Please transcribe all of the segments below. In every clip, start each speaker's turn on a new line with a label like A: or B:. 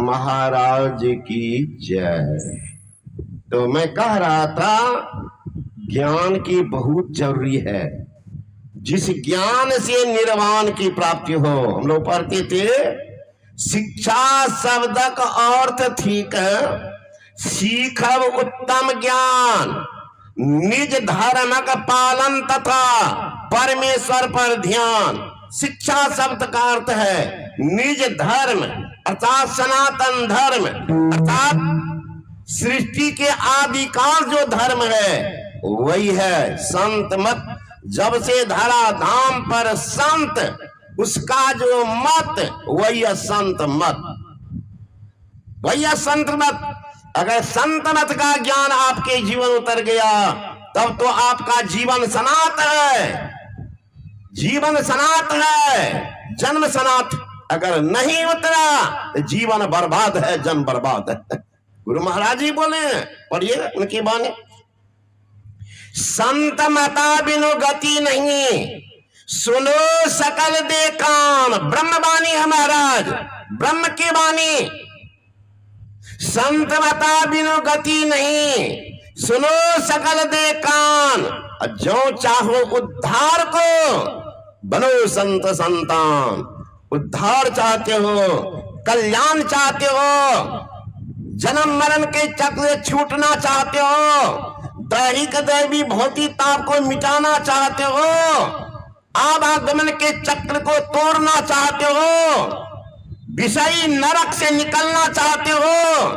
A: महाराज की जय। तो मैं कह रहा था ज्ञान की बहुत जरूरी है, जिस ज्ञान से निर्वाण की प्राप्ति हो। हम लोग पढ़ते थे शिक्षा शब्द का अर्थ ठीक है, सीखब उत्तम ज्ञान, निज धर्म का पालन तथा परमेश्वर पर ध्यान। शिक्षा शब्द का अर्थ है निज धर्म अर्थात सनातन धर्म, अर्थात सृष्टि के आदिकाल जो धर्म है वही है संत मत। जब से धरा धाम पर संत, उसका जो मत वही है संत मत, वही है संत मत। अगर संत मत का ज्ञान आपके जीवन उतर गया तब तो आपका जीवन सनात है, जीवन सनात है, जन्म सनात। अगर नहीं उतरा तो जीवन बर्बाद है, जन्म बर्बाद है। गुरु महाराज जी बोले, पढ़िए उनकी बानी। संत मता बिनु गति नहीं, सुनो सकल दे कान। ब्रह्मवाणी है महाराज, ब्रह्म की वाणी। संत मता बिनु गति नहीं, सुनो सकल दे कान। जो चाहो उद्धार को बनो संत संतान। उद्धार चाहते हो, कल्याण चाहते हो, जन्म मरण के चक्र से छूटना चाहते हो, दैहिक दैवी भौतिक ताप को मिटाना चाहते हो, आवागमन के चक्र को तोड़ना चाहते हो, विषयी नरक से निकलना चाहते हो,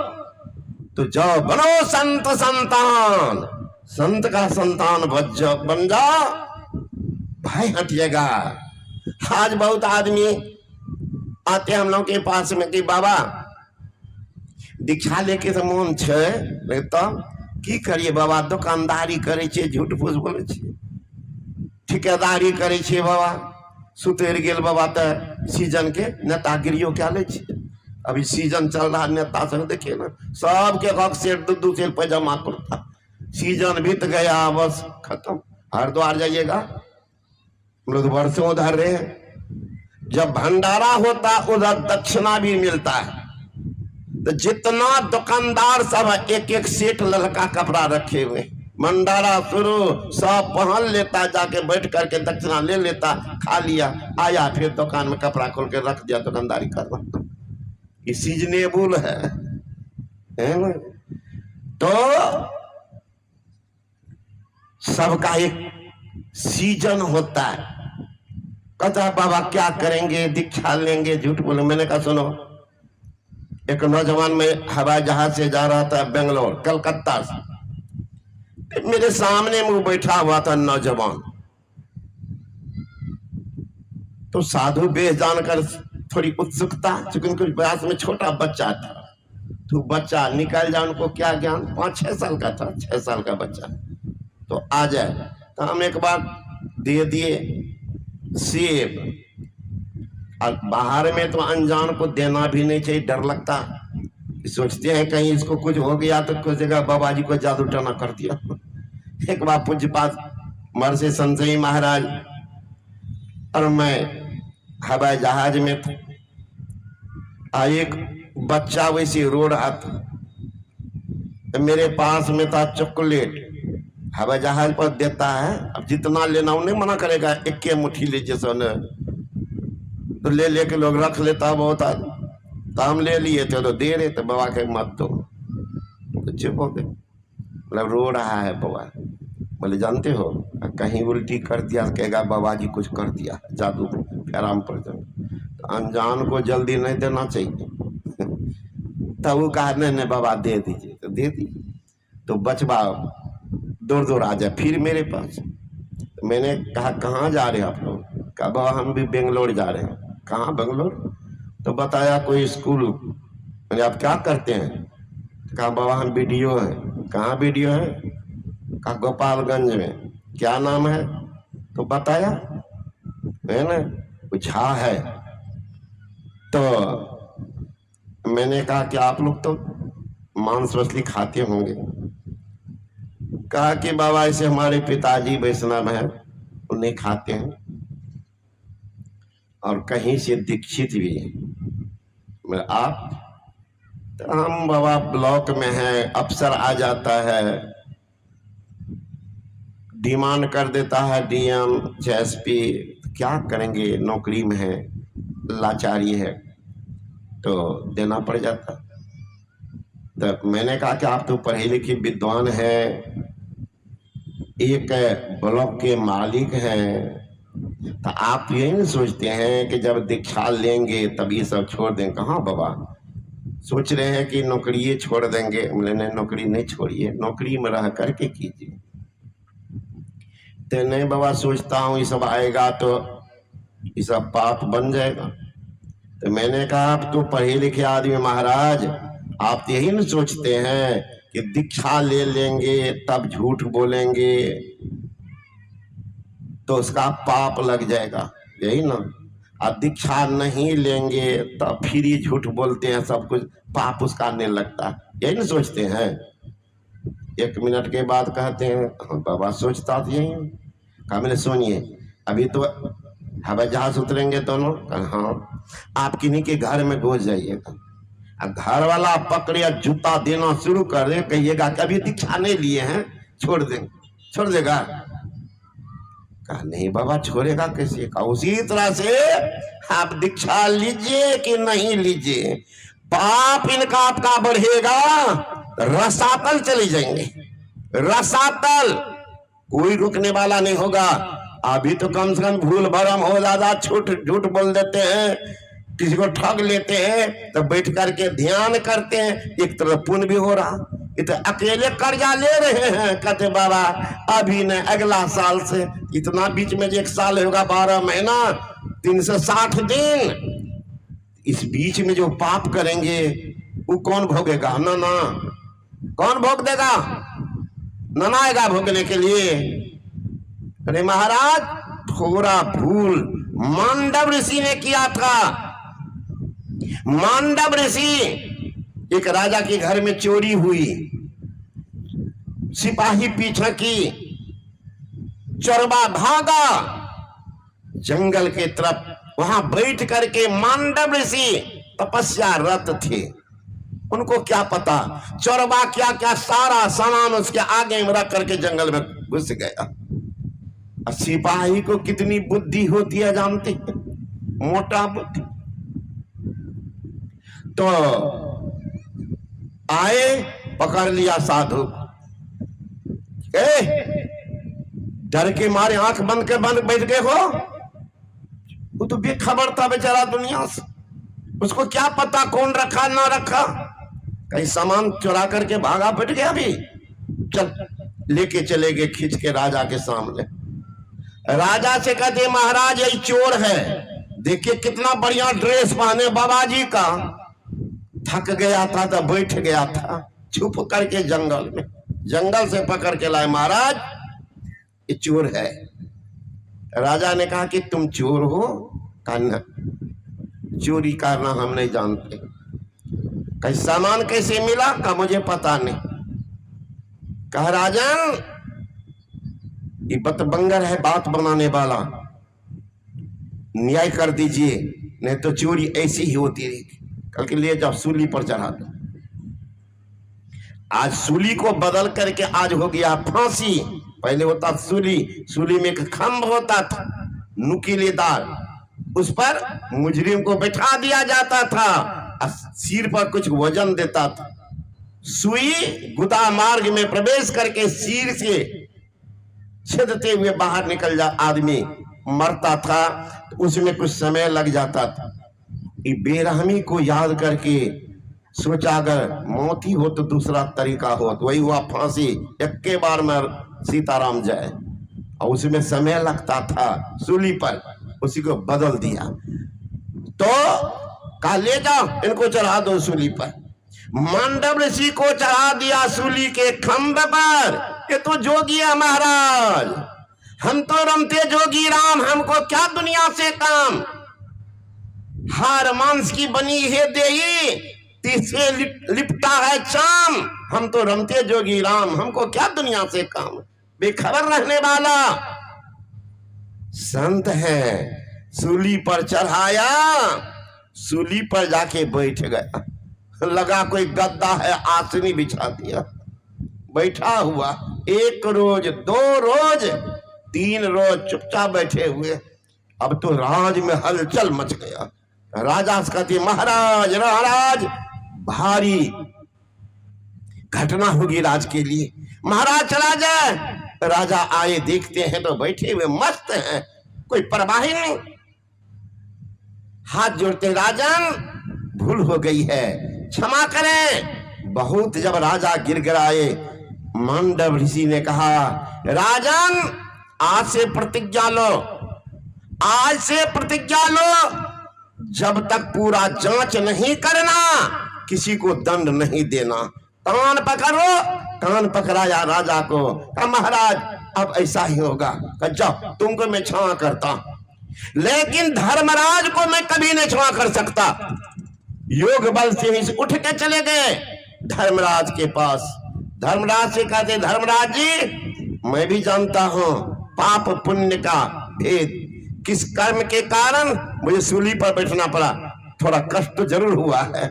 A: तो जाओ बनो संत संतान। संत का संतान बन जाओ, भाई हटिएगा। आज बहुत आदमी आते हम लोग के पास में कि बाबा दीक्षा लेके तो मन छे, तब की करिए बाबा? दुकानदारी करे छे, झूठ फूस बोले छे, ठेकेदारी करे छे बाबा, सुतर गेल बाबा तो सीजन के नेतागिरियों क्या ले छे। अभी सीजन चल रहा, नेता सब देखिए ना, सबके हक से दू सेल पैजामा कुर्ता। सीजन बीत गया, बस खत्म। हरिद्वार जाइएगा, हम लोग वर्षों उधर रहे। जब भंडारा होता उधर दक्षिणा भी मिलता है, तो जितना दुकानदार सब एक एक सेट लड़का कपड़ा रखे हुए, भंडारा शुरू सब पहन लेता, जाके बैठ करके दक्षिणा ले लेता, खा लिया, आया फिर दुकान में कपड़ा खोल के रख दिया, दुकानदारी करना। ये सीजनेबल है ना? तो सबका एक सीजन होता है। कहता है बाबा क्या करेंगे, दीक्षा लेंगे, झूठ बोले। मैंने कहा सुनो, एक नौजवान में हवाई जहाज से जा रहा था बेंगलोर, कलकत्ता से, मेरे सामने में बैठा हुआ था नौजवान। तो साधु वेश जानकर थोड़ी उत्सुकता, चूंकि उनके प्रयास में छोटा बच्चा था, तो बच्चा निकल जाए, उनको क्या ज्ञान, 5-6 साल का था, 6 साल का बच्चा, तो आ जाए। तो हम एक बार दे दिए सेब। और बाहर में तो अनजान को देना भी नहीं चाहिए, डर लगता। सोचते हैं कहीं इसको कुछ हो गया तो कुछ जगह बाबा जी को जादू टना कर दिया। एक बार पूज्यपाद महर्षि संजय महाराज और मैं हवाई जहाज में था, एक बच्चा वैसे रो रहा था, तो मेरे पास में था चॉकलेट। हवाई जहाज पर देता है, अब जितना लेना उन्हें मना करेगा, एक के मुट्ठी लीजिए सोने, तो ले लेके लोग रख लेता बहुत आदमी। तो हम ले लिए थे, तो दे रहे थे, बाबा के मत दो, तो चुप हो गए। मतलब रो रहा है बाबा। बोले जानते हो कहीं उल्टी कर दिया कहेगा बाबा जी कुछ कर दिया, जादू आराम पड़ जाए। तो अनजान को जल्दी नहीं देना चाहिए। तब वो कहा नहीं बाबा दे दीजिए, तो दे दी। तो बचवा दूर दूर आ जाए फिर मेरे पास। तो मैंने कहा कहाँ जा रहे हैं आप लोग? कहा बाबा हम भी बेंगलोर जा रहे हैं। कहाँ बेंगलोर? तो बताया कोई स्कूल। मैंने आप क्या करते हैं? कहा बाबा हम वीडियो हैं। कहाँ वीडियो है? कहा गोपालगंज में। क्या नाम है? तो बताया है ना, झा है। तो मैंने कहा कि आप लोग तो मांस मछली खाते होंगे। कहा कि बाबा ऐसे हमारे पिताजी वैष्णव हैं, वो नहीं खाते हैं, और कहीं से दीक्षित भी हैं। आप तो हम बाबा ब्लॉक में हैं, अफसर आ जाता है, डिमांड कर देता है डीएम एसपी, क्या करेंगे, नौकरी में है, लाचारी है, तो देना पड़ जाता। तो मैंने कहा कि आप तो पढ़े लिखे विद्वान हैं, एक ब्लॉक के मालिक हैं, तो आप यही नहीं सोचते हैं कि जब दीक्षा लेंगे तब ये सब छोड़ दें? कहाँ बाबा, सोच रहे हैं कि नौकरी छोड़ देंगे। मैंने नौकरी नहीं छोड़िए, नौकरी में रह करके कीजिए। तो नहीं बाबा, सोचता हूँ ये सब आएगा तो ये सब पाप बन जाएगा। तो मैंने कहा आप तो पढ़े लिखे आदमी महाराज, आप यही नहीं सोचते हैं कि दीक्षा ले लेंगे तब झूठ बोलेंगे तो उसका पाप लग जाएगा, यही ना? और दीक्षा नहीं लेंगे तब फिर ये झूठ बोलते हैं, सब कुछ पाप उसका नहीं लगता, यही नहीं सोचते हैं? 1 मिनट के बाद कहते हैं हाँ बाबा सोचता तो यही। कहा मैंने सुनिए, अभी तो हवाई जहाज उतरेंगे दोनों। हाँ, आप किन्हीं के घर में घुस जाइएगा, घर वाला पकड़े जूता देना शुरू कर दे, कहिएगा कि अभी दीक्षा नहीं लिए हैं, छोड़ देंगे। छोड़ देगा? कहा नहीं बाबा, छोड़ेगा कैसे? कहा उसी तरह से आप दीक्षा लीजिए कि नहीं लीजिए, पाप इनका आपका बढ़ेगा, रसातल चले जाएंगे, रसातल, कोई रुकने वाला नहीं होगा। अभी तो कम से कम भूल भरम हो ज्यादा, झूठ बोल देते हैं, किसी को ठग लेते हैं, तो बैठ करके ध्यान करते हैं, एक तरफ पुण्य भी हो रहा। ये तो अकेले कर्जा ले रहे हैं, कहते बाबा अभी नहीं, अगला साल से। इतना बीच में 1 साल होगा, 12 महीना, 360 दिन, इस बीच में जो पाप करेंगे वो कौन भोगेगा? ना ना, कौन भोग देगा? ना आएगा भोगने के लिए। अरे महाराज, थोड़ा भूल मांडव ऋषि ने किया था। मांडव ऋषि, एक राजा के घर में चोरी हुई, सिपाही पीछे की, चोरबा भागा जंगल के तरफ, वहां बैठ करके मांडव ऋषि तपस्या रत थे। उनको क्या पता, चोरबा क्या क्या सारा सामान उसके आगे में रख करके जंगल में घुस गया। सिपाही को कितनी बुद्धि होती है जानते हैं? मोटा बुद्धि। तो आए, पकड़ लिया साधु, डर के मारे आंख बंद के बंद बैठ गए हो। वो तो बेखबर था बेचारा दुनिया से, उसको क्या पता कौन रखा ना रखा, कहीं सामान चुरा करके भागा पिट गया। भी चल, लेके चले गए खींच के राजा के सामने। राजा से कहते महाराज यही चोर है, देखिए कितना बढ़िया ड्रेस पहने बाबा जी का। थक गया था तो बैठ गया था छुप करके जंगल में, जंगल से पकड़ के लाए, महाराज ये चोर है। राजा ने कहा कि तुम चोर हो? कहा न, चोरी करना हम नहीं जानते। कहीं सामान कैसे मिला? का मुझे पता नहीं। कहा राजन, ये बतबंगर है, बात बनाने वाला, न्याय कर दीजिए, नहीं तो चोरी ऐसी ही होती रहेगी। कल के लिए जब सूली पर चढ़ा दो, आज सूली को बदल करके आज हो गया फांसी। पहले होता सूली, सूली में एक खंभ होता था नुकीलेदार, उस पर मुजरिम को बैठा दिया जाता था, सिर पर कुछ वजन देता था, सुई गुदा मार्ग में प्रवेश करके सिर से छिदते हुए बाहर निकल जा, आदमी मरता था, तो उसमें कुछ समय लग जाता था। ये बेरहमी को याद करके सोचा अगर मौत ही हो तो दूसरा तरीका हो, तो वही हुआ फांसी, एक के बार में सीताराम जाए, और उसमें समय लगता था सूली पर, उसी को बदल दिया। तो कहा ले जाओ इनको चढ़ा दो सूली पर। मांडव ऋषि को चढ़ा दिया सूली के खंभ पर। ये तो जोगी है महाराज, हम तो रमते जोगी राम, हमको क्या दुनिया से काम। हार मांस की बनी है देही, तीसरे लिपटा है चाम, हम तो रमते जोगी राम, हमको क्या दुनिया से काम। बेखबर रहने वाला संत है, सूली पर चढ़ाया, सूली पर जाके बैठ गया। लगा कोई गद्दा है, आसनी बिछा दिया, बैठा हुआ। 1 रोज, 2 रोज, 3 रोज चुपचाप बैठे हुए। अब तो राज में हलचल मच गया। राजा से कहती, महाराज महाराज भारी घटना होगी राज के लिए, महाराज चला जाए। राजा आए, देखते हैं तो बैठे हुए मस्त हैं, कोई परवाह ही नहीं। हाथ जोड़ते, राजन भूल हो गई है, क्षमा करें। बहुत जब राजा गिड़गिड़ाए, मांडव ऋषि ने कहा, राजन आज से प्रतिज्ञा लो, आज से प्रतिज्ञा लो, जब तक पूरा जांच नहीं करना किसी को दंड नहीं देना। कान पकड़ो, कान पकड़ाया राजा को, कहा महाराज अब ऐसा ही होगा। कहा जाओ, तुमको मैं क्षमा करता, लेकिन धर्मराज को मैं कभी नहीं क्षमा कर सकता। योग बल से ही उठ के चले गए धर्मराज के पास। धर्मराज से कहते, धर्मराज जी मैं भी जानता हूं पाप पुण्य का भेद, किस कर्म के कारण मुझे सूली पर बैठना पड़ा, थोड़ा कष्ट तो जरूर हुआ है।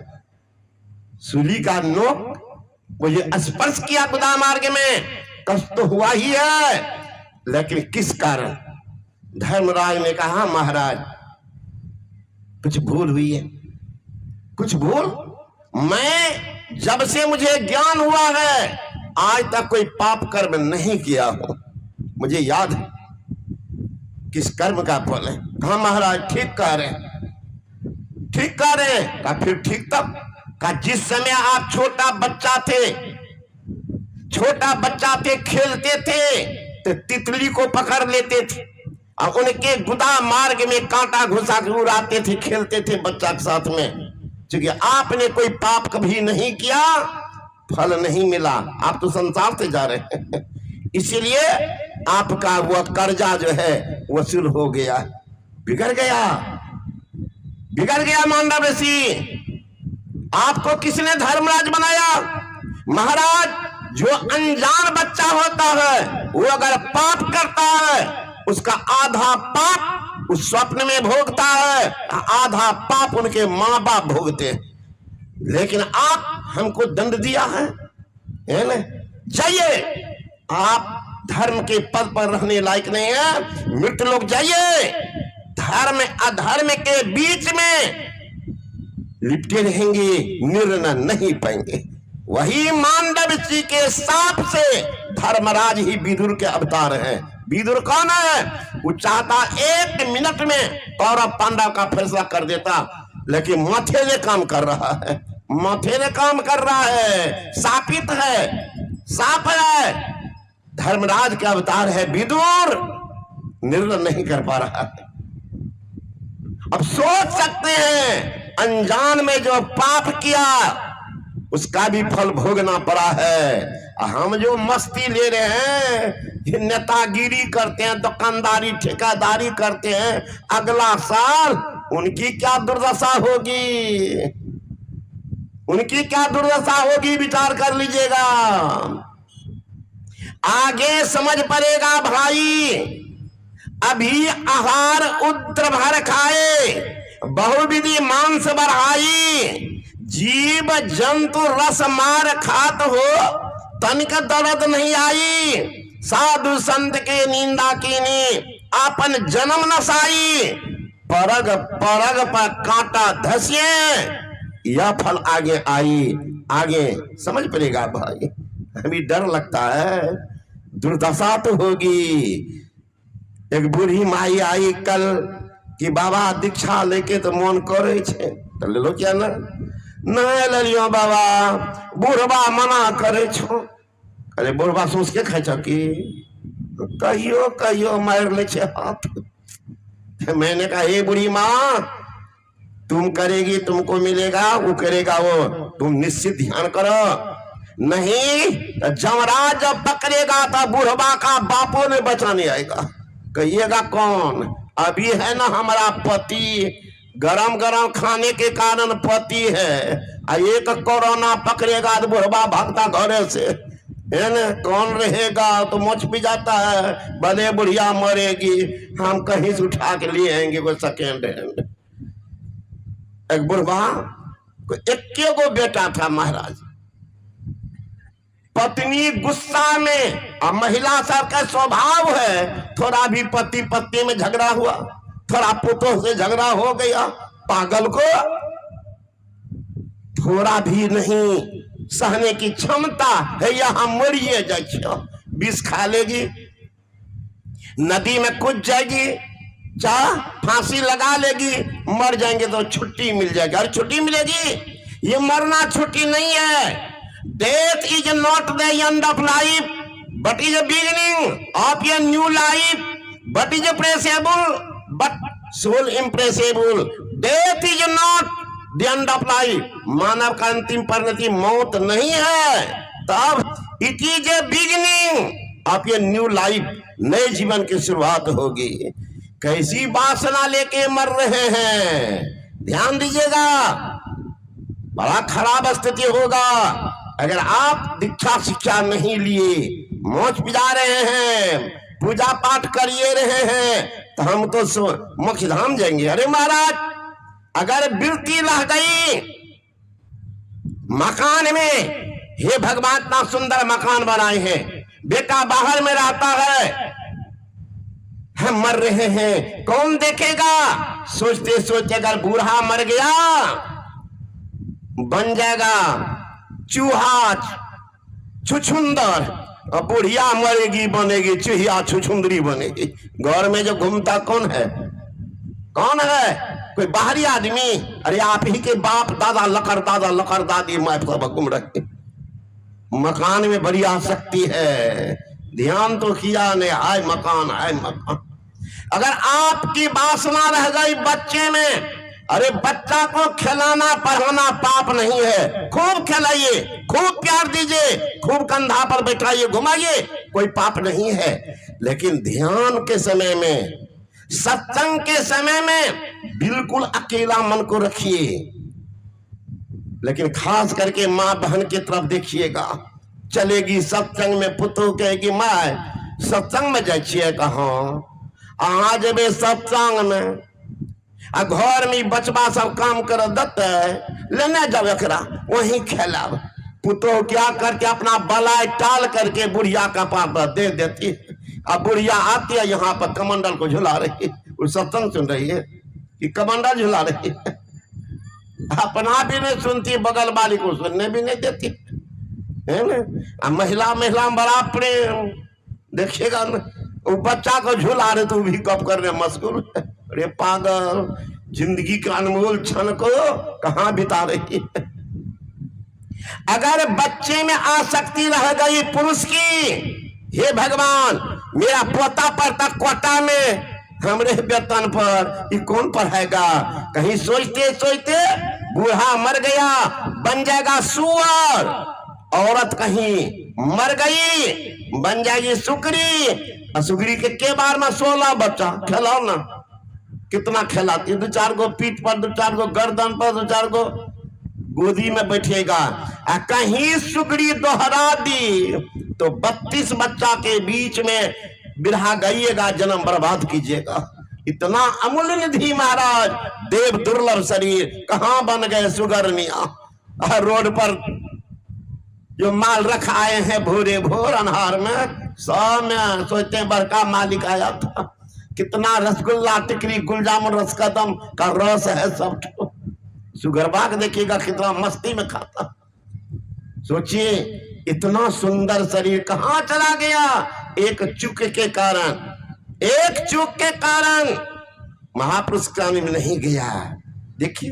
A: सूली का नोक मुझे स्पर्श किया खुदा मार्ग में, कष्ट तो हुआ ही है, लेकिन किस कारण? धर्मराज ने कहा, महाराज कुछ भूल हुई है, कुछ भूल। मैं जब से मुझे ज्ञान हुआ है आज तक कोई पाप कर्म नहीं किया हो, मुझे याद है किस कर्म का फल है। कहा महाराज ठीक कह रहे, ठीक कह रहे। कहा फिर ठीक तब? कहा जिस समय आप छोटा बच्चा थे, छोटा बच्चा थे, खेलते थे तो तितली को पकड़ लेते थे और उनके गुदा मार्ग में कांटा घुसा के उड़ाते थे, खेलते थे बच्चा के साथ में। क्योंकि आपने कोई पाप कभी नहीं किया, फल नहीं मिला, आप तो संसार से जा रहे हैं, इसीलिए आपका वह कर्जा जो है वसूल हो गया। बिगड़ गया, बिगड़ गया मांडव ऋषि। आपको किसने धर्मराज बनाया? महाराज जो अनजान बच्चा होता है वो अगर पाप करता है उसका आधा पाप उस स्वप्न में भोगता है, आधा पाप उनके माँ बाप भोगते हैं। लेकिन आप हमको दंड दिया है ना? जाइए, आप धर्म के पद पर रहने लायक नहीं है, मृत लोग जाइए। धर्म अधर्म के बीच में लिपटे रहेंगे, निर्णय नहीं पाएंगे। वही मांडव ऋषि के साप से धर्मराज ही विदुर के अवतार हैं। विदुर कौन है? वो चाहता 1 मिनट में कौरव पांडव का फैसला कर देता, लेकिन माथे ने काम कर रहा है, माथे ने काम कर रहा है, शापित है, साप है, धर्मराज के अवतार है विदुर, निर्णय नहीं कर पा रहा है। अब सोच सकते हैं अनजान में जो पाप किया उसका भी फल भोगना पड़ा है। हम जो मस्ती ले रहे हैं, नेतागिरी करते हैं, दुकानदारी ठेकेदारी करते हैं, अगला साल उनकी क्या दुर्दशा होगी, उनकी क्या दुर्दशा होगी, विचार कर लीजिएगा। आगे समझ पड़ेगा भाई। अभी आहार उद्र भर खाए, बहुविधि मांस बढ़ाई, जीव जंतु रस मार खात हो, तनिक दर्द नहीं आई। साधु संत के निंदा कीनी, आपन जन्म नसाई, परग परग पर कांटा धसिए, यह फल आगे आई। आगे समझ पड़ेगा भाई। हमें डर लगता है, दुर्दशा तो होगी। एक बूढ़ी माई आई कल कि बाबा दीक्षा लेके तो मन करे छे, तो ले लो क्या ना? नहीं ले लियो बाबा, बुढ़वा मना करे छो। अरे बुढ़वा सोच के खाई की कहियो कहियो मार ले छे हाथ। मैंने कहा हे बूढ़ी माँ, तुम करेगी तुमको मिलेगा, वो करेगा वो, तुम निश्चित ध्यान करो। नहीं जमराज जब पकड़ेगा तो बुढ़वा का बापों ने बचाने आएगा। कहिएगा कौन? अभी है ना हमारा पति, गरम गरम खाने के कारण पति है, एक कोरोना पकड़ेगा तो बुढ़वा भागता घरे से, है ना? कौन रहेगा? तो मोच भी जाता है, भले बुढ़िया मरेगी, हम कहीं से उठा के लिए आएंगे कोई सेकेंड हैंड। एक बुढ़वा इक्के गो बेटा था महाराज। पत्नी गुस्सा में, और महिला सबका स्वभाव है, थोड़ा भी पति पत्नी में झगड़ा हुआ, थोड़ा पुतों से झगड़ा हो गया, पागल को थोड़ा भी नहीं सहने की क्षमता है। यहां मरिए जाइए, विष खा लेगी, नदी में कूद जाएगी, चाहे फांसी लगा लेगी, मर जाएंगे तो छुट्टी मिल जाएगी। और छुट्टी मिलेगी, ये मरना छुट्टी नहीं है। Death is not the end of life but is a beginning of a new life, but is perishable but soul imperishable. Death is not the end of life, मानव का अंतिम परिणति मौत नहीं है, तब it is a beginning of a new life, नए जीवन की शुरुआत होगी। कैसी वासना लेके मर रहे हैं, ध्यान दीजिएगा, बड़ा खराब स्थिति होगा अगर आप दीक्षा शिक्षा नहीं लिए, मौज पिजा रहे हैं, पूजा पाठ करिए रहे हैं, तो हम तो मोक्ष धाम जाएंगे। अरे महाराज, अगर बिल्ती रह गई मकान में, हे भगवान इतना सुंदर मकान बनाए हैं, बेटा बाहर में रहता है, हम मर रहे हैं, कौन देखेगा? सोचते सोचते अगर बूढ़ा मर गया, बन जाएगा चूहा छुछुंदर, और बुढ़िया मरेगी बनेगी चूहिया छुछुंदरी बनेगी। घर में जो घूमता कौन है? कौन है? कोई बाहरी आदमी? अरे आप ही के बाप दादा लकर दादी मैं सब घूम रहे। मकान में बड़ी आसक्ति है, ध्यान तो किया नहीं, आए मकान आए मकान। अगर आपकी वासना रह गई बच्चे में, अरे बच्चा को खिलाना पढ़ाना पाप नहीं है, खूब खिलाइए, खूब प्यार दीजिए, खूब कंधा पर बैठाइए, घुमाइए, कोई पाप नहीं है। लेकिन ध्यान के समय में, सत्संग के समय में बिल्कुल अकेला मन को रखिए। लेकिन खास करके माँ बहन की तरफ देखिएगा, चलेगी सत्संग में, पुतो कहेगी माँ सत्संग में जाइए, कहाँ आ जबे सत्संग में, आ घर में बचबा सब काम कर देते, लेने जाओ एकरा वहीं खेलब। पुतो क्या करके अपना बलाई टाल करके बुढ़िया का पार दे देती, अब बुढ़िया आती है यहाँ पर कमंडल को झुला रही है, वो सत्संग सुन रही है कि कमंडल झुला रही है, अपना भी नहीं सुनती, बगल वाली को सुनने भी नहीं देती है ना। महिला में बड़ा प्रेम, देखिएगा वो बच्चा को झुला रहे तो भी कब करने मशगूल है। अरे पागल, जिंदगी के अनमोल क्षण को कहां बिता रही है। अगर बच्चे में आसक्ति रह गई पुरुष की, हे भगवान मेरा पोता पढ़ता कोटा में, हमरे वेतन पर ये कौन पढ़ाएगा? कहीं सोचते सोचते बूढ़ा मर गया, बन जाएगा सुअर। औरत कहीं मर गई, बन जाएगी सुकरी। सुगरी के बार में 16 बच्चा, खिलाओ ना, कितना खिलाती, 2-4 गो पीठ पर, 2-4 गो गर्दन पर, 2-4 गो गोदी में बैठेगा। कहीं सुगरी दोहरा दी तो 32 बच्चा के बीच में बिरहा गईएगा, जन्म बर्बाद कीजिएगा। इतना अमूल्य निधि महाराज, देव दुर्लभ शरीर कहां बन गए सुगरनिया। रोड पर जो माल रख आए हैं भोरे भोर अनहार में, सब में सोचते हैं बड़का मालिक आया था, कितना रसगुल्ला टिकरी गुलजामुन रसकदम का रस है सब। सुगरबाग देखिएगा कितना मस्ती में खाता। सोचिए इतना सुंदर शरीर कहां चला गया? एक चूक के कारण, एक चूक के कारण महापुरुष कान में नहीं गया। देखिए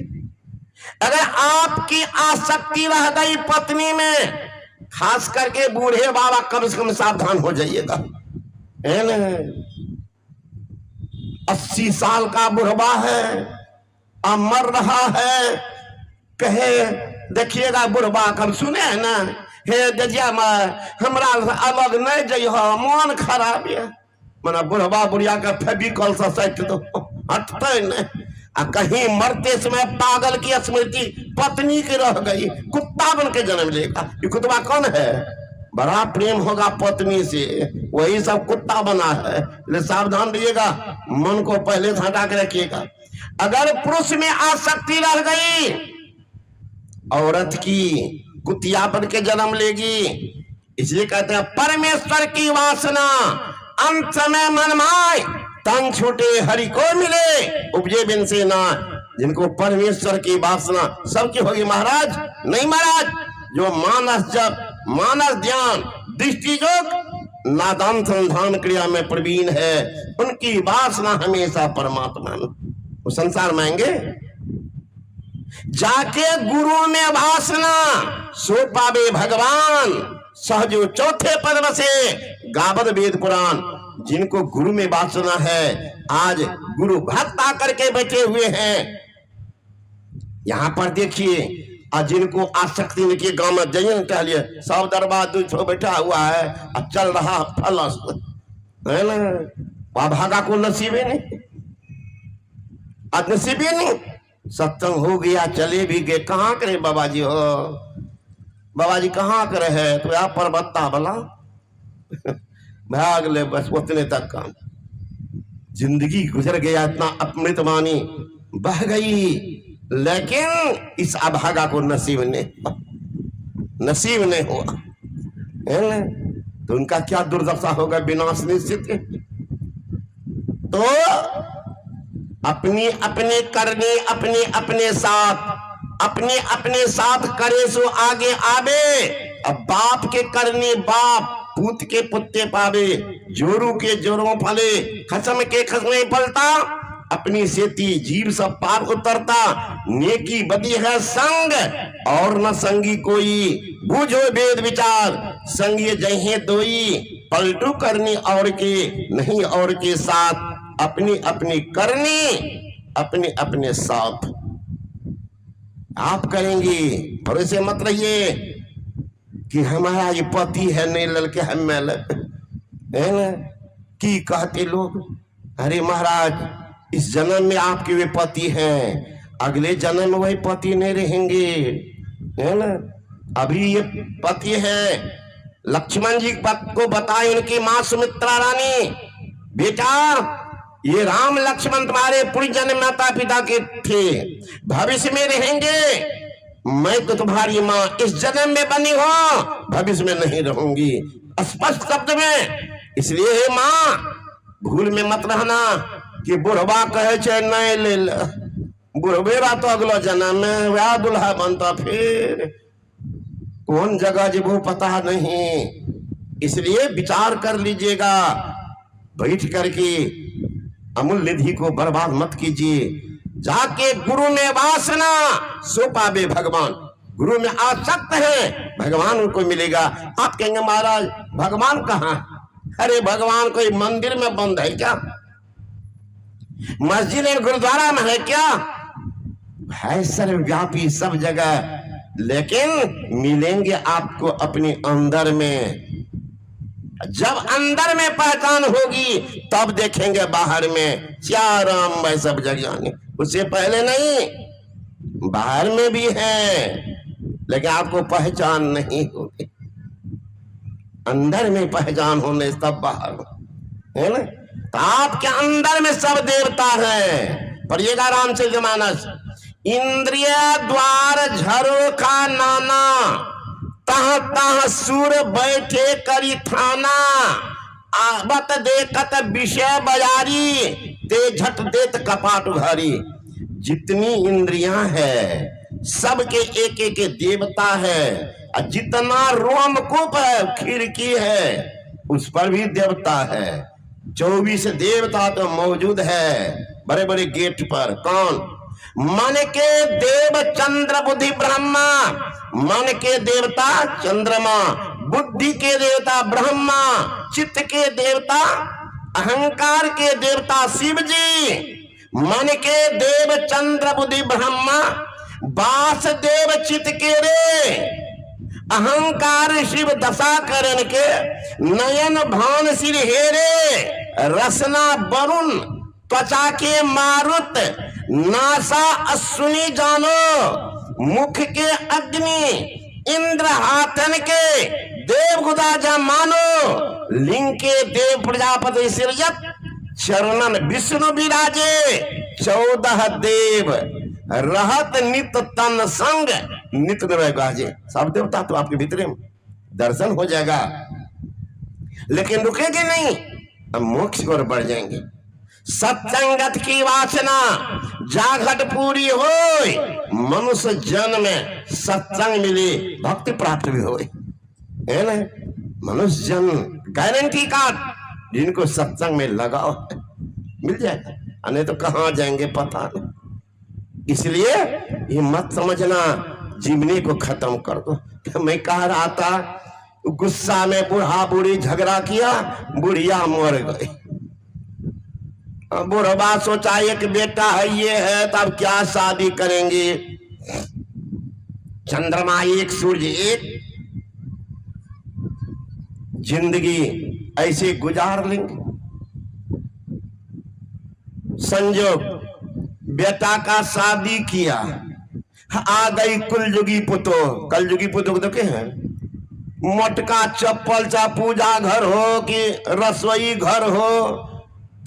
A: अगर आपकी आसक्ति रह गई पत्नी में, खास करके बूढ़े बाबा कम से कम सावधान हो जाइएगा, है ना। 80 साल का बुढ़वा है, अब मर रहा है, कहे देखिएगा बुढ़वा कम सुने है ना, हे दजिया हमरा अलग नहीं जाइ, मन खराब है, मना बुढ़वा बुढ़िया का फेविकॉल से सट दो, हटते नहीं। कहीं मरते समय पागल की स्मृति पत्नी की रह गई, कुत्ता बन के जन्म लेगा। ये कुत्ता कौन है? बड़ा प्रेम होगा पत्नी से, वही सब कुत्ता बना है। ले सावधान रहिएगा, मन को पहले से हटा के रखिएगा। अगर पुरुष में आसक्ति रह गई, औरत की कुतिया बन के जन्म लेगी। इसलिए कहते हैं परमेश्वर की वासना अंत में मन माय, तन छूटे हरि को मिले उपजे बिन से ना। जिनको परमेश्वर की वासना सबकी होगी महाराज, नहीं महाराज, जो मानस जप, मानस ध्यान, दृष्टि योग, नादान संधान क्रिया में प्रवीण है, उनकी वासना हमेशा परमात्मा में। वो संसार मांगे जाके गुरु में वासना सो पावे भगवान, सहजो चौथे पद से गावद वेद पुराण। जिनको गुरु में वासना है, आज गुरु भक्त आकर के बैठे हुए हैं यहां पर देखिए। और जिनको आसक्ति नहीं, गांव में जयन कह लिए सब दरबार दूसरो बैठा हुआ है और चल रहा फलस है ना, वहां भागा को नसीबे नहीं, आज नसीबे नहीं। सत्संग हो गया, चले भी गए, कहाँ करे बाबा जी हो, बाबा जी कहाँ करे है, तो आप पर बत्ता बला भाग ले, बस उतने तक काम। जिंदगी गुजर गया, इतना अमृत वाणी बह गई, लेकिन इस अभागा को नसीब नहीं हुआ है ना? तो उनका क्या दुर्दशा होगा, विनाश निश्चित है। तो अपनी अपने करने अपने अपने साथ करे सो आगे आवे। अब बाप के करने बाप, पूत के पुत्ते पावे, जोरू के जोरों फले, खसम के खसमे फलता, अपनी सेती जीव सब पार उतरता। नेकी बदी है संग और न संगी कोई, बूझो वेद विचार संगी जहे दोई। पलटू करनी और के नहीं और के साथ, अपनी अपनी करनी अपने अपने साथ आप करेंगे। और ऐसे मत रहिए कि हमारा ये पति है नहीं ललके हम में है ना, की कहते लोग। अरे महाराज, इस जन्म में आपके वे पति हैं, अगले जन्म में वही पति नहीं रहेंगे, है ना। अभी ये पति है, लक्ष्मण जी को बताए उनकी मां सुमित्रा रानी, बेटा ये राम लक्ष्मण तुम्हारे पूर्व जन्म माता पिता के थे, भविष्य में रहेंगे। मैं तो तुम्हारी माँ इस जन्म में बनी हो, भविष्य में नहीं रहूंगी, स्पष्ट शब्द में। इसलिए हे माँ, भूल में मत रहना कि बुढ़वा कहे छे नहीं ले ल, बुढ़वेरा तो अगला जन्म में वह दुल्हा बनता, फिर कौन जगह जी वो पता नहीं। इसलिए विचार कर लीजिएगा, बैठ करके अमूल्य निधि को बर्बाद मत कीजिए। जाके गुरु में वासना सो पावे भगवान। गुरु में आसक्त है, भगवान उनको मिलेगा। आप कहेंगे महाराज भगवान कहाँ? अरे भगवान कोई मंदिर में बंद है क्या, मस्जिद में गुरुद्वारा में है क्या? है सर्वव्यापी सब जगह, लेकिन मिलेंगे आपको अपने अंदर में। जब अंदर में पहचान होगी तब देखेंगे बाहर में, क्या राम भाई सब जगह नहीं, उससे पहले नहीं। बाहर में भी है, लेकिन आपको पहचान नहीं होगी। अंदर में पहचान होने तब बाहर है ना। तो आपके अंदर में सब देवता है। पढ़िएगा रामचरितमानस। इंद्रिय द्वार झरोखा नाना, तह तह सूर बैठे करी थाना। आवत देखत विषय बजारी, ते झट देत कपाट उघारी। जितनी इंद्रियां है सबके एक एक देवता है। जितना रोमकूप है, खिड़की है, उस पर भी देवता है। 24 देवता तो मौजूद है बड़े बड़े गेट पर। कौन? मन के देव चंद्र बुद्धि ब्रह्मा। मन के देवता चंद्रमा, बुद्धि के देवता ब्रह्मा, चित्त के देवता, अहंकार के देवता शिव जी। मन के देव चंद्र बुद्धि ब्रह्मा, वासुदेव चित्त के रे। अहंकार शिव दशा करण के, नयन भान सिर हेरे। रसना वरुण, त्वचा के मारुत, नासा अश्विनी जानो। मुख के अग्नि, इंद्र हाथन के, देव गुदा मानो। लिंग के देव प्रजापति सिरजत, चरणन विष्णु विराजे। 14 देव रहत नित तन संग नित निर्भय गाजे। सब देवता तो आपके भीतर दर्शन हो जाएगा, लेकिन रुकेंगे नहीं, अब मोक्ष की ओर बढ़ जाएंगे। सत्संगत की वासना जाघट पूरी हो, मनुष्य जन्म में सत्संग मिले, भक्ति प्राप्त भी हो, है ना। मनुष्य जन्म गारंटी कार्ड, जिनको सत्संग में लगाओ मिल जाएगा, नहीं तो कहां जाएंगे पता नहीं। इसलिए ये मत समझना जीवनी को खत्म कर दो। तो मैं कह रहा था, गुस्सा में बूढ़ा बूढ़ी झगड़ा किया, बुढ़िया मर गई। बुढ़वा सोचा एक बेटा है, ये है, तब क्या शादी करेंगे। चंद्रमा एक, सूर्य एक, जिंदगी ऐसे गुजार लेंगे। संजोग बेटा का शादी किया, आ गई कुलजुगी पुतो। कलजुगी पुतो को तो क्या है, मोटका चप्पल चा पूजा घर हो कि रसोई घर हो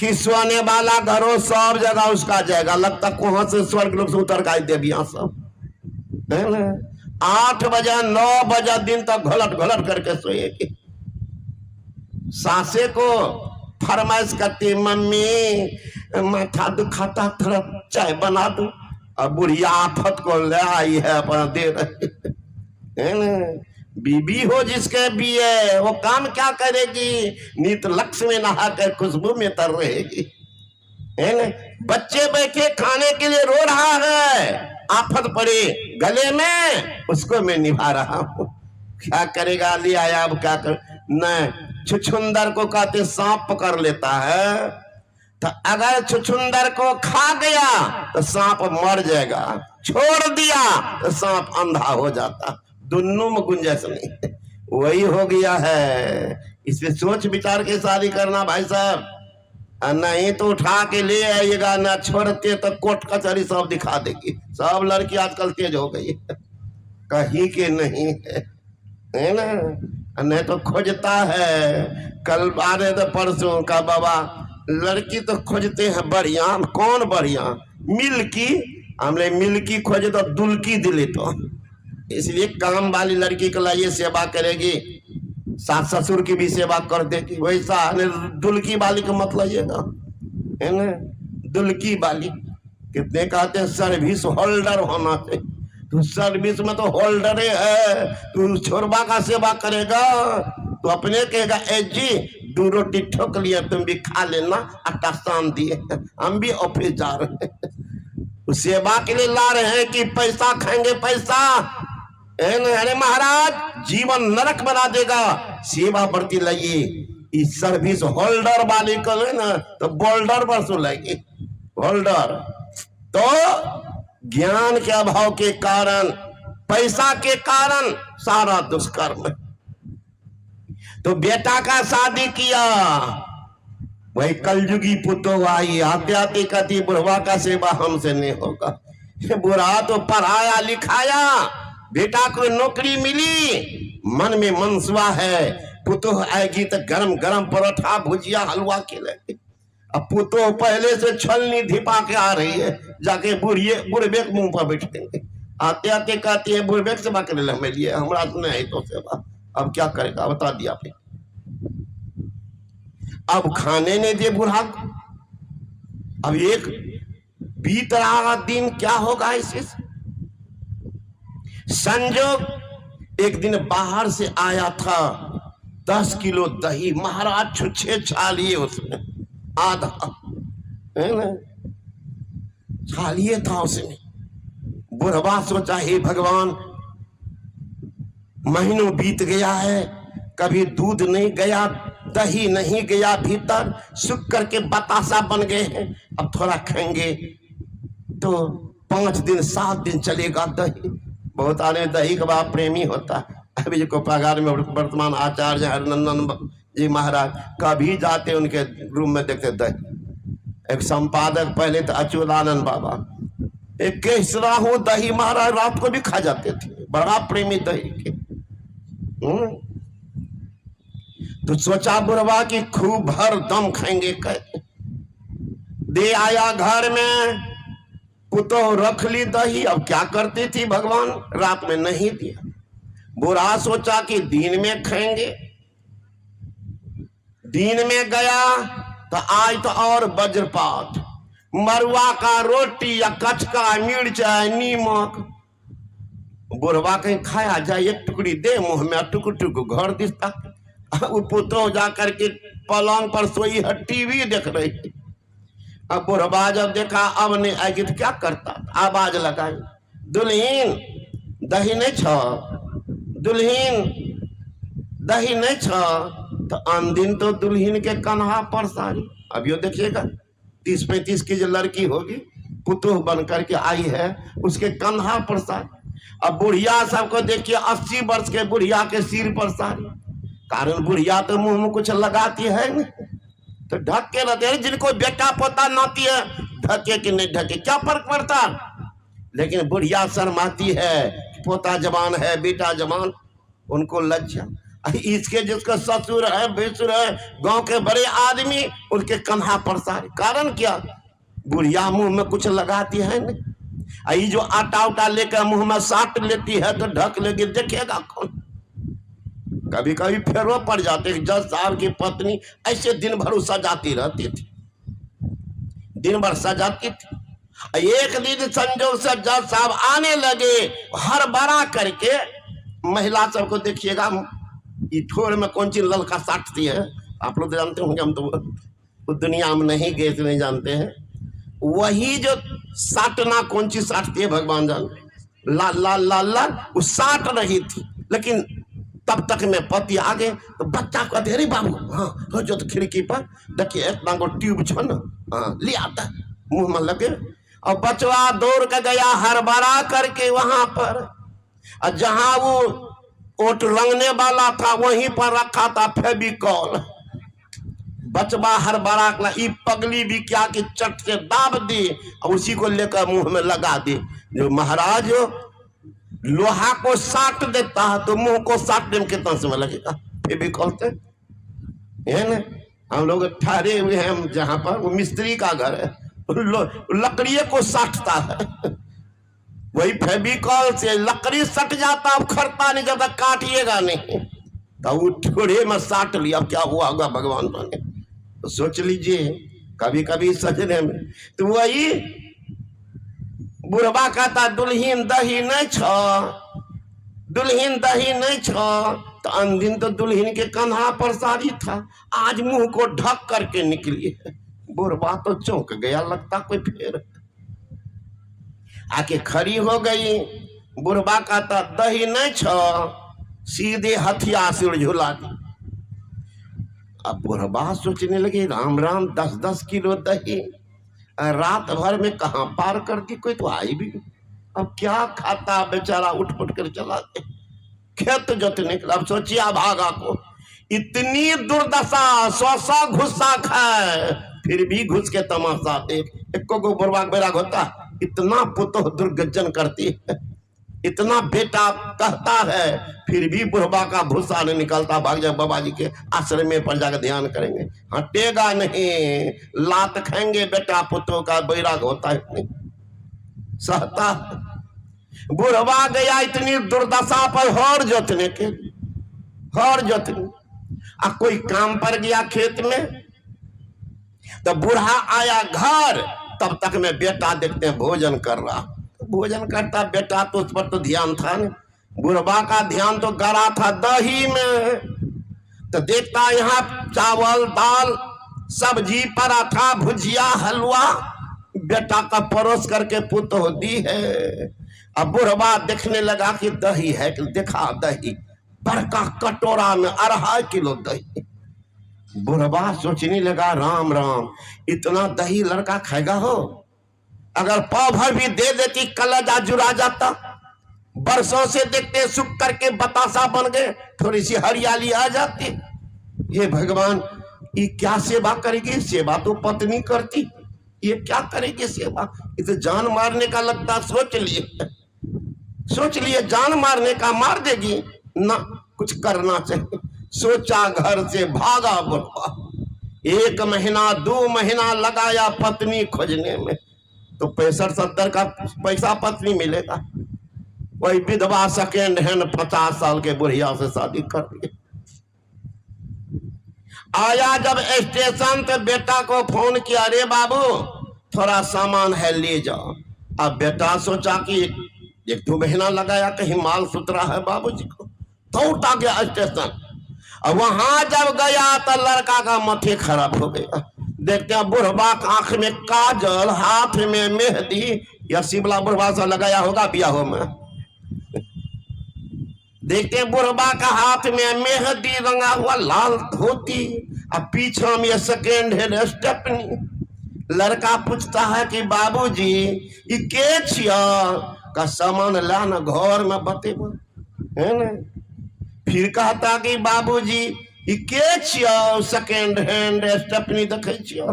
A: कि सोने वाला घर हो, सब जगह उसका जाएगा। लगता कहां से स्वर्ग लोग से उतर का देवियां सब, है ना। 8 बजे 9 बजे दिन तक घोलट घोलट करके सोएगी। सासे को फरमाइश करती, मम्मी माथा दुखाता, थोड़ा चाय बना दो। अब बुढ़िया आफत को ले आई है, अपना दे रही है ना। बीबी हो जिसके भी है, वो काम क्या करेगी, नीत लक्ष्मी नहा कर खुशबू में तर रहेगी, है ना। बच्चे बैठे खाने के लिए रो रहा है, आफत पड़े गले में, उसको मैं निभा रहा हूं। क्या करेगा, ले आया, अब क्या कर। न छुछुंदर को कहते सांप पकड़ लेता है, तो अगर छुछुंदर को खा गया तो सांप मर जाएगा, छोड़ दिया तो सांप अंधा हो जाता। दोनों में गुंजाइश नहीं, वही हो गया है। इसमें सोच विचार के शादी करना भाई साहब, नहीं तो उठा के ले आइएगा, ना छोड़ते तो कोर्ट कचहरी सब दिखा देगी। सब लड़की आजकल तेज हो गई कहीं के नहीं है ना। नहीं तो खोजता है, कल बारे तो परसों का बाबा, लड़की तो खोजते हैं बढ़िया। कौन बढ़िया, मिल्की, हमने मिल्की खोजे तो दुल्की दिले। तो इसलिए काम वाली लड़की को लाइए, सेवा करेगी, सास ससुर की भी सेवा कर देगी। वैसा दुल्की वाली को मत लाइएगा, है ना। दुल्की वाली कितने कहते हैं सर्विस होल्डर होना चाहिए। तू सर्विस में तो होल्डर है, तू छोरबा का सेवा करेगा तो अपने कहेगा, ए जी 2 रोटी ठोक लिया, तुम भी खा लेना, आटा सान दिए, हम भी ऑफिस जा रहे हैं। सेवा के लिए ला रहे हैं कि पैसा खाएंगे, पैसा, है ना। अरे महाराज जीवन नरक बना देगा, सेवा बढ़ती लाइए। इस सर्विस होल्डर वाले को है ना, तो बोल्डर पर सो लाइए होल्डर। तो ज्ञान के अभाव के कारण, पैसा के कारण सारा दुष्कर्म। तो बेटा का शादी किया, वही कलयुगी पुतो आई, आते आते कहती बुढ़वा का सेवा हमसे नहीं होगा। बुढ़ा तो पढ़ाया लिखाया, बेटा को नौकरी मिली, मन में मनसुआ है, पुतो आएगी तो गरम गरम परोठा भुजिया हलवा खिलाएगी। अब पुतो पहले से छलनी धिपा के आ रही है, जाके बुढ़बे के मुंह पर बैठेंगे। आते आते कहती है बुढ़बे की सेवा करे हमें लिए, हमारा तो नहीं तो सेवा। अब क्या करेगा, बता दिया फिर। अब खाने नहीं दे बूढ़ा को। अब एक बीत रहा दिन, क्या होगा इससे। संजोग एक दिन बाहर से आया था 10 किलो दही, महाराज छुच्छे छालिए उसमें, आधा, है ना, छालिए था उसमें। बुढ़वा सोचा, हे भगवान, महीनों बीत गया है, कभी दूध नहीं गया, दही नहीं गया भीतर, सूख करके बतासा बन गए हैं। अब थोड़ा खाएंगे तो 5 दिन 7 दिन चलेगा दही। बहुत आने दही का बड़ा प्रेमी होता है। अभी जो कोपागार में वर्तमान आचार्य हरनंदन जी महाराज, कभी जाते उनके रूम में देखते दही। एक संपादक पहले तो अचुलानंद बाबा, एक केसरा हो दही महाराज रात को भी खा जाते थे, बड़ा प्रेमी दही के। तो सोचा बुढ़वा की खूब भर दम खाएंगे। दे आया घर में, पुतोह रख ली दही। अब क्या करती थी भगवान, रात में नहीं दिया। बुरा सोचा कि दिन में खाएंगे, दिन में गया तो आज तो और वज्रपात, मरुआ का रोटी या कचका मिर्चा नीमक। बुढ़वा कहीं खाया जाए, एक टुकड़ी दे मुंह में, टुक टुक घर दिखता। वो पुतोह जाकर के पलंग पर सोई है, टीवी देख रही थी। अब बुढ़वा जब देखा अब नहीं आएगी तो क्या करता, आवाज लगाई, दुल्हीन दही नहीं छ, दुल्हीन दही नहीं छ। तो अन दिन तो दुल्हीन के कन्हा पर सारी। अब यो देखिएगा 30-35 की जो लड़की होगी पुतोह बन करके आई है, उसके कन्हा पर सारी। अब बुढ़िया सबको देखिए 80 वर्ष के बुढ़िया के सिर पर सारी, कारण बुढ़िया तो मुंह में कुछ लगाती है नहीं, तो ढक के रहते हैं। जिनको बेटा पोता नाती है, ढके कि नहीं ढके क्या फर्क पड़ता, लेकिन बुढ़िया शर्माती है, पोता जवान है बेटा जवान, उनको लज्जा। इसके जिसका ससुर है भैंसुर है, गांव के बड़े आदमी, उनके कन्हा पर सारी। कारण क्या, बुढ़िया मुंह में कुछ लगाती है नहीं। जो आटा उटा लेकर मुंह में साट लेती है तो ढक लेगी, देखेगा कौन। कभी कभी फेरो पड़ जाते। जज साहब की पत्नी ऐसे दिन भर सजाती रहती थी, दिन भर सजाती थी। एक दिन संजोग से जज साहब आने लगे, हर बड़ा करके महिला सबको देखिएगा, ये ठोर में कौन चीज ललका साटती है, आप लोग जानते होंगे, हम तो दुनिया में नहीं गए तो नहीं जानते हैं। वही जो साटना कौन चीज साटती है भगवान जान, लाल लाल लाल लाल वो साट रही थी। लेकिन तब तक में पति आ गए तो बच्चा को अरे बाबू हाँ हो जो, तो खिड़की पर देखिए इतना को ट्यूब छो ना, हाँ ले आता मुंह में लगे। और बचवा दौड़ के गया हड़बड़ा करके वहां पर, और जहां वो ओट रंगने वाला था वहीं पर रखा था फेविकॉल। बचवा हड़बड़ा के ई पगली भी क्या कि चट से दाब दी और उसी को लेकर मुंह में लगा दी। जो महाराज लोहा को साट देता है तो मुंह को साटने में कितना समय लगेगा, फेविकॉल से है ना। हम लोग ठहरे हुए हैं जहां पर, वो मिस्त्री का घर है, लकड़ी को साटता है, वही फेविकॉल से लकड़ी सट जाता, अब खरता नहीं, जब तक काटिएगा नहीं। तो वो ठोड़े में साट लिया, अब क्या हुआ होगा भगवान ने तो सोच लीजिए। कभी कभी सजने में तो वही बुढ़वा कहता दुल्हीन दही नहीं छ, दुल्हीन दही नहीं छ। तो अंदिन तो दुल्हीन के कन्हा पर सारी था, आज मुंह को ढक करके निकली। बुढ़वा तो चौंक गया, लगता कोई फेर आके खड़ी हो गई। बुढ़वा कहता दही नहीं छ, सीधे हथिया से झुला दी। अब बुढ़वा सोचने लगे राम राम 10-10 किलो दही रात भर में कहां पार कर दी, कोई तो आई भी। अब क्या खाता बेचारा, उठ पुट कर चला दे खेत जोतने के। अब सोचिए भागा को इतनी दुर्दशा, 100 घुस्सा खाए फिर भी घुस के तमाशा देख। एको को बुढ़वा बैराग होता, इतना पुतोह दुर्गजन करती है, इतना बेटा कहता है, फिर भी बुढ़वा का भूसा नहीं निकलता। भाग जाए बाबा जी के आश्रम में पर जाकर ध्यान करेंगे, हटेगा नहीं, लात खाएंगे बेटा पुतों का, बैराग होता है नहीं सहता। बुढ़वा गया इतनी दुर्दशा पर हर जोतने के, हर जोतने। अब कोई काम पर गया खेत में, तो बूढ़ा आया घर, तब तक में बेटा देखते हैं भोजन कर रहा, भोजन करता बेटा, तो उस पर तो ध्यान था नहीं। बुढ़वा का ध्यान तो गड़ा था दही में, तो देखता यहाँ चावल दाल सब्जी पराठा भुजिया हलवा बेटा का परोस करके पुतोह दी है। अब बुढ़वा देखने लगा कि दही है, कि देखा दही बड़का कटोरा में 2.5 किलो दही। बुढ़वा सोचने लगा राम राम, इतना दही लड़का खाएगा हो, अगर पाव भर भी दे देती कलेजा जुड़ा जाता। बरसों से देखते सुख करके बतासा बन गए, थोड़ी सी हरियाली आ जाती। ये भगवान ये क्या सेवा करेगी, सेवा तो पत्नी करती, ये क्या करेगी सेवा, ये तो जान मारने का लगता। सोच लिए जान मारने का, मार देगी ना, कुछ करना चाहिए। सोचा घर से भागा बुढ़वा, 1 महीना 2 महीना लगाया पत्नी खोजने में, तो 65-70 का पैसा पत्नी मिलेगा। वही विधवा सेकेंड हैंड 50 साल के बुढ़िया से शादी कर ली। आया जब स्टेशन पे बेटा को फोन किया, अरे बाबू थोड़ा सामान है ले जाओ। अब बेटा सोचा कि 1-2 महीना लगाया कहीं माल सुतरा है बाबूजी को, दौड़ आ गया स्टेशन। अब वहां जब गया तो लड़का का मथे खराब हो गया। देखते हैं बुढ़वा का आंख में काजल, हाथ में मेहंदी, या शिमला बुढ़वा सा लगाया होगा बियाहों में। देखते हैं बुढ़वा का हाथ में मेहंदी रंगा हुआ लाल धोती, और पीछे में सेकेंड हैंड स्टेपनी। लड़का पूछता है कि बाबूजी ये के छिया? का सामान लाना घर में बतेबो है ना। फिर कहता कि बाबूजी ये के छिया? सेकेंड हैंड स्टेपनी देखे छिया?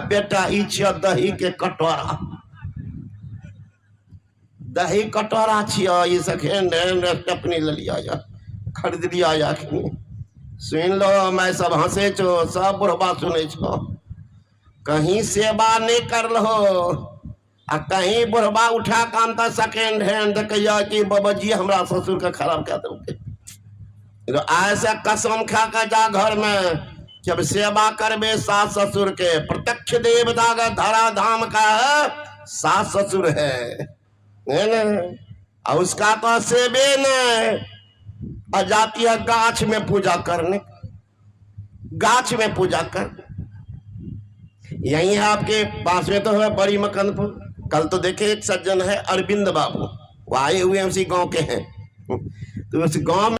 A: बेटा ई छिया दही के कटोरा, दही कटोरा छिया, ये सेकेंड हैंड स्टेपनी ले लिया जा, खरीद लिया जा। सुन लो, मैं सब हंसे छो, सब बुढ़वा सुने छो। कहीं सेवा नहीं कर लो, आ कहीं बुढ़वा उठा कानता सेकेंड हैंड देखिया कि बाबा जी हमारा ससुर के खराब कर दोगे। तो ऐसे कसम खा कर जा घर में, जब सेवा करबे सास ससुर के, प्रत्यक्ष देवता का धरा धाम का सास ससुर है ना। और उसका तो सेवे न जाती है गाछ में पूजा करने, गाछ में पूजा कर। यही है आपके पास में तो है बड़ी मकनपुर। कल तो देखे एक सज्जन है अरविंद बाबू, वो आए हुए उसी गांव के हैं। तो उस गांव में